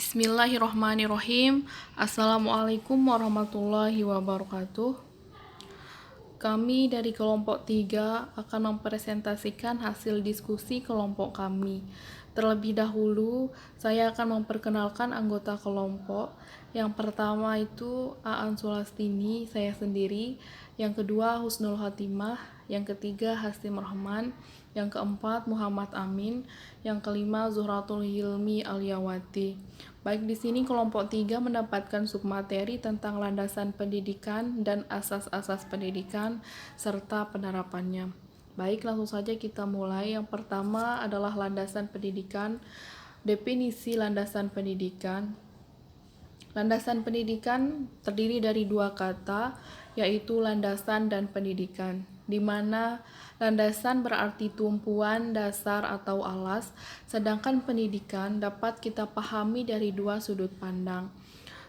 Bismillahirrahmanirrahim. Assalamualaikum warahmatullahi wabarakatuh. Kami dari kelompok 3 akan mempresentasikan hasil diskusi kelompok kami. Terlebih dahulu, saya akan memperkenalkan anggota kelompok. Yang pertama itu Aan Sulastini, saya sendiri. Yang kedua Husnul Hatimah. Yang ketiga Hasim Rahman. Yang keempat Muhammad Amin. Yang kelima Zuhratul Hilmi Aliyawati. Baik, di sini kelompok 3 mendapatkan submateri tentang landasan pendidikan dan asas-asas pendidikan serta penerapannya. Baik, langsung saja kita mulai. Yang pertama adalah landasan pendidikan. Definisi landasan pendidikan. Landasan pendidikan terdiri dari dua kata, yaitu landasan dan pendidikan, di mana landasan berarti tumpuan, dasar, atau alas, sedangkan pendidikan dapat kita pahami dari dua sudut pandang.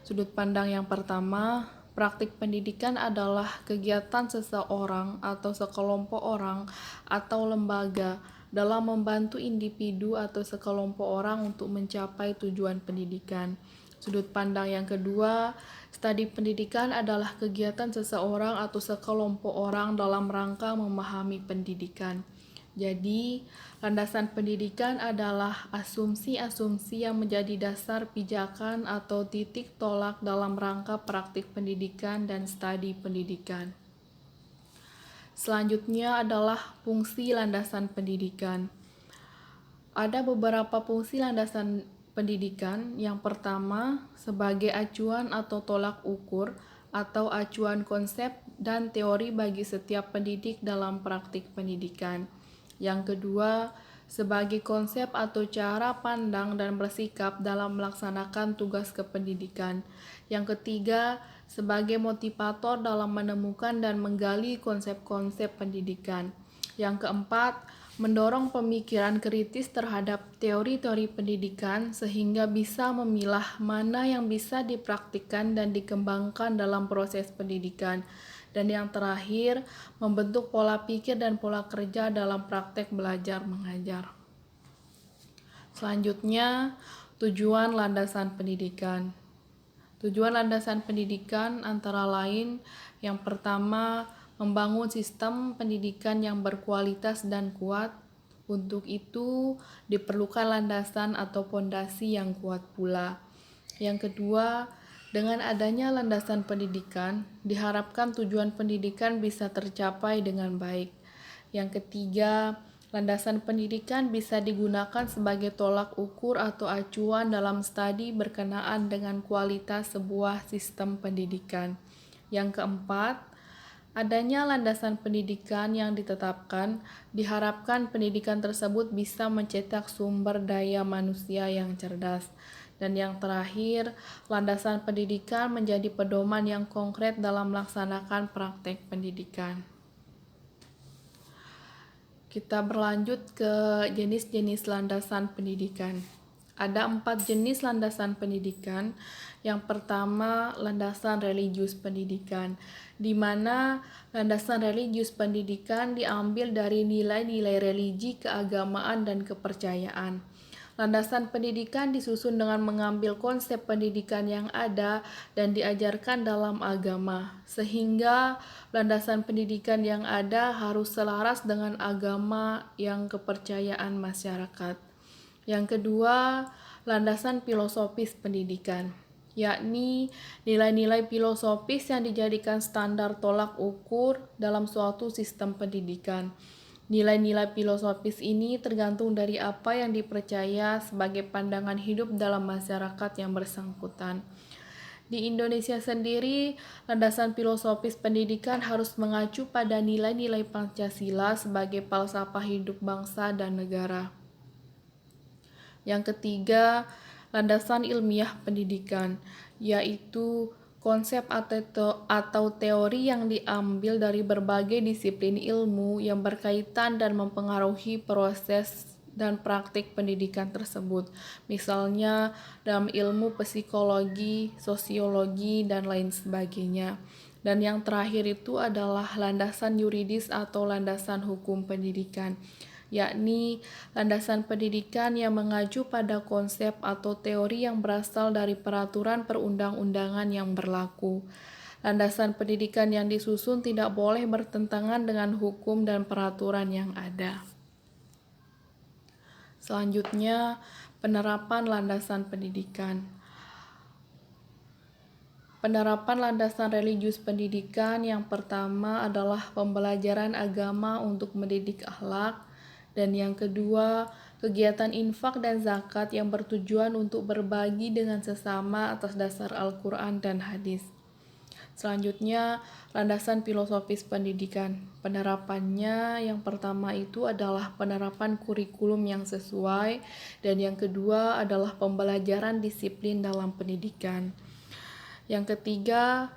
Sudut pandang yang pertama, praktik pendidikan adalah kegiatan seseorang atau sekelompok orang atau lembaga dalam membantu individu atau sekelompok orang untuk mencapai tujuan pendidikan. Sudut pandang yang kedua, studi pendidikan adalah kegiatan seseorang atau sekelompok orang dalam rangka memahami pendidikan. Jadi, landasan pendidikan adalah asumsi-asumsi yang menjadi dasar pijakan atau titik tolak dalam rangka praktik pendidikan dan studi pendidikan. Selanjutnya adalah fungsi landasan pendidikan. Ada beberapa fungsi landasan pendidikan. Yang pertama, sebagai acuan atau tolak ukur atau acuan konsep dan teori bagi setiap pendidik dalam praktik pendidikan. Yang kedua, sebagai konsep atau cara pandang dan bersikap dalam melaksanakan tugas kependidikan. Yang ketiga, sebagai motivator dalam menemukan dan menggali konsep-konsep pendidikan. Yang keempat, mendorong pemikiran kritis terhadap teori-teori pendidikan sehingga bisa memilah mana yang bisa dipraktikkan dan dikembangkan dalam proses pendidikan. Dan yang terakhir, membentuk pola pikir dan pola kerja dalam praktek belajar mengajar. Selanjutnya, tujuan landasan pendidikan. Tujuan landasan pendidikan antara lain, yang pertama, membangun sistem pendidikan yang berkualitas dan kuat. Untuk itu, diperlukan landasan atau fondasi yang kuat pula. Yang kedua, dengan adanya landasan pendidikan, diharapkan tujuan pendidikan bisa tercapai dengan baik. Yang ketiga, landasan pendidikan bisa digunakan sebagai tolak ukur atau acuan dalam studi berkenaan dengan kualitas sebuah sistem pendidikan. Yang keempat, adanya landasan pendidikan yang ditetapkan, diharapkan pendidikan tersebut bisa mencetak sumber daya manusia yang cerdas. Dan yang terakhir, landasan pendidikan menjadi pedoman yang konkret dalam melaksanakan praktek pendidikan. Kita berlanjut ke jenis-jenis landasan pendidikan. Ada 4 jenis landasan pendidikan. Yang pertama, landasan religius pendidikan, di mana landasan religius pendidikan diambil dari nilai-nilai religi, keagamaan, dan kepercayaan. Landasan pendidikan disusun dengan mengambil konsep pendidikan yang ada dan diajarkan dalam agama, sehingga landasan pendidikan yang ada harus selaras dengan agama yang kepercayaan masyarakat. Yang kedua, landasan filosofis pendidikan, yakni nilai-nilai filosofis yang dijadikan standar tolak ukur dalam suatu sistem pendidikan. Nilai-nilai filosofis ini tergantung dari apa yang dipercaya sebagai pandangan hidup dalam masyarakat yang bersangkutan. Di Indonesia sendiri, landasan filosofis pendidikan harus mengacu pada nilai-nilai Pancasila sebagai falsafah hidup bangsa dan negara. Yang ketiga, landasan ilmiah pendidikan, yaitu konsep atau teori yang diambil dari berbagai disiplin ilmu yang berkaitan dan mempengaruhi proses dan praktik pendidikan tersebut. Misalnya dalam ilmu psikologi, sosiologi, dan lain sebagainya. Dan yang terakhir itu adalah landasan yuridis atau landasan hukum pendidikan, yakni landasan pendidikan yang mengacu pada konsep atau teori yang berasal dari peraturan perundang-undangan yang berlaku. Landasan pendidikan yang disusun tidak boleh bertentangan dengan hukum dan peraturan yang ada. Selanjutnya, penerapan landasan pendidikan. Penerapan landasan religius pendidikan yang pertama adalah pembelajaran agama untuk mendidik akhlak, dan yang kedua, kegiatan infak dan zakat yang bertujuan untuk berbagi dengan sesama atas dasar Al-Quran dan hadis. Selanjutnya, landasan filosofis pendidikan. Penerapannya yang pertama itu adalah penerapan kurikulum yang sesuai, dan yang kedua adalah pembelajaran disiplin dalam pendidikan. Yang ketiga,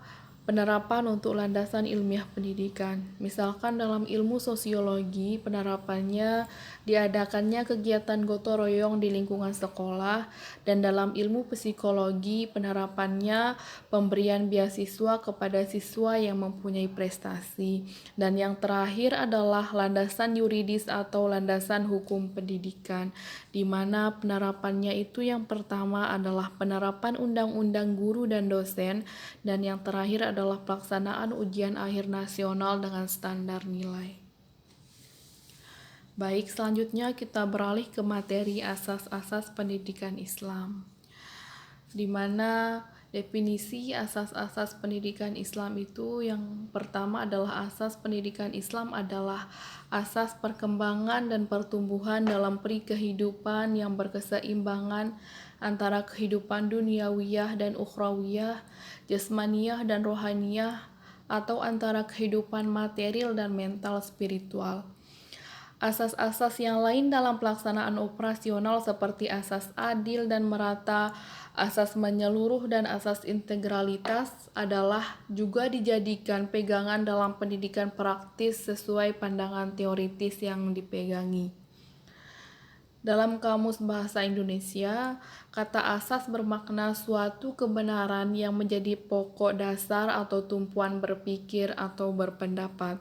penerapan untuk landasan ilmiah pendidikan. Misalkan dalam ilmu sosiologi, penerapannya diadakannya kegiatan gotong royong di lingkungan sekolah, dan dalam ilmu psikologi, penerapannya pemberian beasiswa kepada siswa yang mempunyai prestasi. Dan yang terakhir adalah landasan yuridis atau landasan hukum pendidikan, di mana penerapannya itu yang pertama adalah penerapan undang-undang guru dan dosen, dan yang terakhir adalah pelaksanaan ujian akhir nasional dengan standar nilai. Baik, selanjutnya kita beralih ke materi asas-asas pendidikan Islam, di mana definisi asas-asas pendidikan Islam itu yang pertama adalah asas pendidikan Islam adalah asas perkembangan dan pertumbuhan dalam peri kehidupan yang berkeseimbangan antara kehidupan duniawiyah dan ukhrawiyah, jasmaniyah dan rohaniyah, atau antara kehidupan material dan mental spiritual. Asas-asas yang lain dalam pelaksanaan operasional seperti asas adil dan merata, asas menyeluruh, dan asas integralitas adalah juga dijadikan pegangan dalam pendidikan praktis sesuai pandangan teoritis yang dipegangi. Dalam Kamus Bahasa Indonesia, kata asas bermakna suatu kebenaran yang menjadi pokok dasar atau tumpuan berpikir atau berpendapat.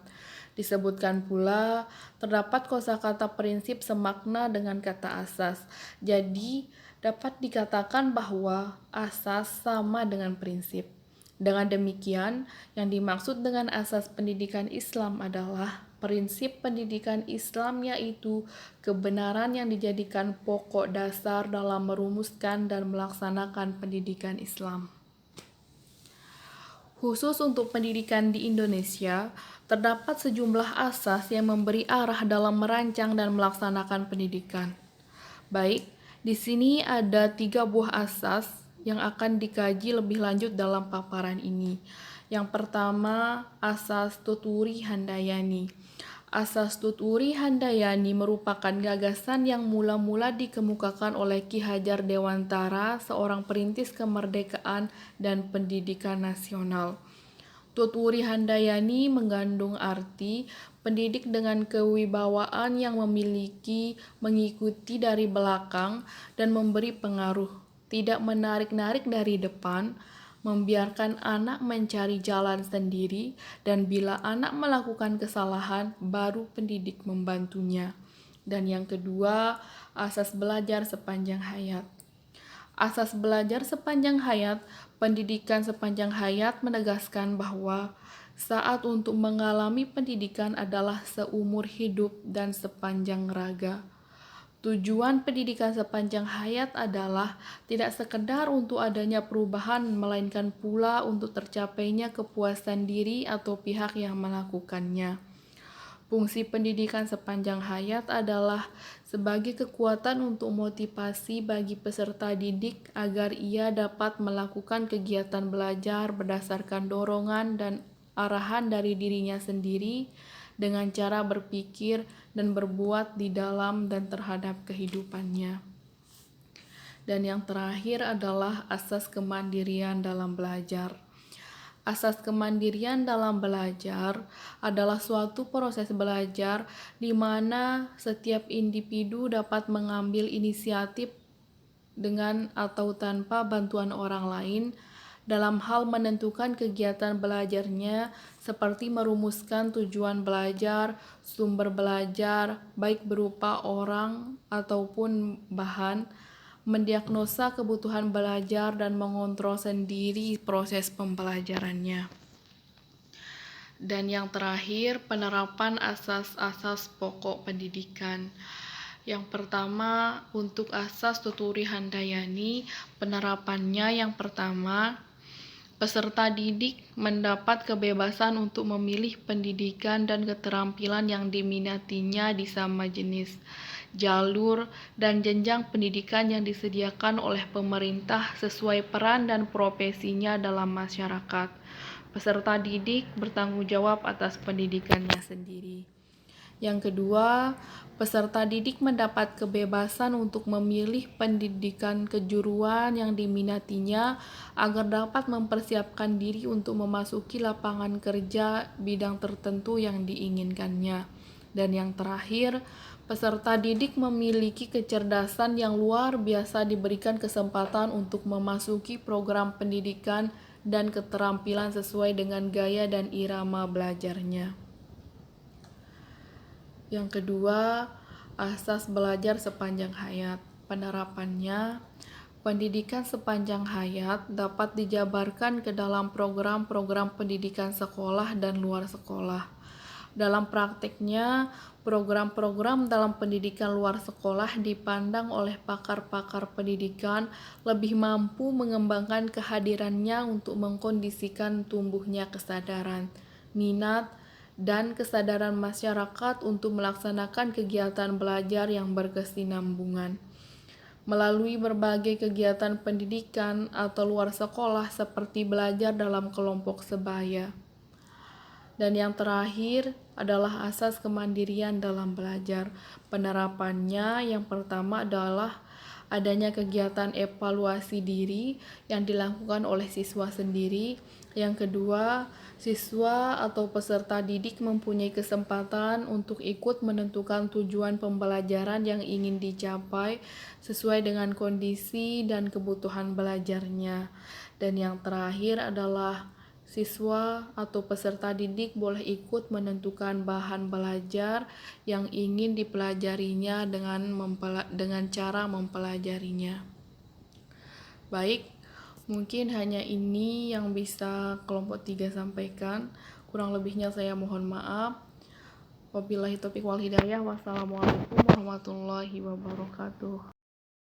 Disebutkan pula, terdapat kosakata prinsip semakna dengan kata asas. Jadi, dapat dikatakan bahwa asas sama dengan prinsip. Dengan demikian, yang dimaksud dengan asas pendidikan Islam adalah prinsip pendidikan Islam, yaitu kebenaran yang dijadikan pokok dasar dalam merumuskan dan melaksanakan pendidikan Islam. Khusus untuk pendidikan di Indonesia, terdapat sejumlah asas yang memberi arah dalam merancang dan melaksanakan pendidikan. Baik, di sini ada 3 buah asas yang akan dikaji lebih lanjut dalam paparan ini. Yang pertama, asas Tuturi Handayani. Asas Tuturi Handayani merupakan gagasan yang mula-mula dikemukakan oleh Ki Hajar Dewantara, seorang perintis kemerdekaan dan pendidikan nasional. Tuturi Handayani mengandung arti pendidik dengan kewibawaan yang mengikuti dari belakang dan memberi pengaruh, tidak menarik-narik dari depan, membiarkan anak mencari jalan sendiri, dan bila anak melakukan kesalahan, baru pendidik membantunya. Dan yang kedua, asas belajar sepanjang hayat. Asas belajar sepanjang hayat, pendidikan sepanjang hayat menegaskan bahwa saat untuk mengalami pendidikan adalah seumur hidup dan sepanjang raga. Tujuan pendidikan sepanjang hayat adalah tidak sekedar untuk adanya perubahan, melainkan pula untuk tercapainya kepuasan diri atau pihak yang melakukannya. Fungsi pendidikan sepanjang hayat adalah sebagai kekuatan untuk motivasi bagi peserta didik agar ia dapat melakukan kegiatan belajar berdasarkan dorongan dan arahan dari dirinya sendiri, dengan cara berpikir dan berbuat di dalam dan terhadap kehidupannya. Dan yang terakhir adalah asas kemandirian dalam belajar. Asas kemandirian dalam belajar adalah suatu proses belajar di mana setiap individu dapat mengambil inisiatif dengan atau tanpa bantuan orang lain, dalam hal menentukan kegiatan belajarnya seperti merumuskan tujuan belajar, sumber belajar, baik berupa orang ataupun bahan, mendiagnosa kebutuhan belajar dan mengontrol sendiri proses pembelajarannya. Dan yang terakhir, penerapan asas-asas pokok pendidikan. Yang pertama, untuk asas Tuturi Handayani, penerapannya yang pertama, peserta didik mendapat kebebasan untuk memilih pendidikan dan keterampilan yang diminatinya di sama jenis, jalur, dan jenjang pendidikan yang disediakan oleh pemerintah sesuai peran dan profesinya dalam masyarakat. Peserta didik bertanggung jawab atas pendidikannya sendiri. Yang kedua, peserta didik mendapat kebebasan untuk memilih pendidikan kejuruan yang diminatinya agar dapat mempersiapkan diri untuk memasuki lapangan kerja bidang tertentu yang diinginkannya. Dan yang terakhir, peserta didik memiliki kecerdasan yang luar biasa diberikan kesempatan untuk memasuki program pendidikan dan keterampilan sesuai dengan gaya dan irama belajarnya. Yang kedua, asas belajar sepanjang hayat. Penerapannya, pendidikan sepanjang hayat dapat dijabarkan ke dalam program-program pendidikan sekolah dan luar sekolah. Dalam prakteknya, program-program dalam pendidikan luar sekolah dipandang oleh pakar-pakar pendidikan lebih mampu mengembangkan kehadirannya untuk mengkondisikan tumbuhnya kesadaran, minat, dan kesadaran masyarakat untuk melaksanakan kegiatan belajar yang berkesinambungan. Melalui berbagai kegiatan pendidikan atau luar sekolah seperti belajar dalam kelompok sebaya. Dan yang terakhir adalah asas kemandirian dalam belajar. Penerapannya yang pertama adalah adanya kegiatan evaluasi diri yang dilakukan oleh siswa sendiri. Yang kedua, siswa atau peserta didik mempunyai kesempatan untuk ikut menentukan tujuan pembelajaran yang ingin dicapai sesuai dengan kondisi dan kebutuhan belajarnya. Dan yang terakhir adalah siswa atau peserta didik boleh ikut menentukan bahan belajar yang ingin dipelajarinya dengan cara mempelajarinya. Baik, mungkin hanya ini yang bisa kelompok 3 sampaikan. Kurang lebihnya saya mohon maaf. Wabillahi taufiq wal hidayah. Wassalamualaikum warahmatullahi wabarakatuh.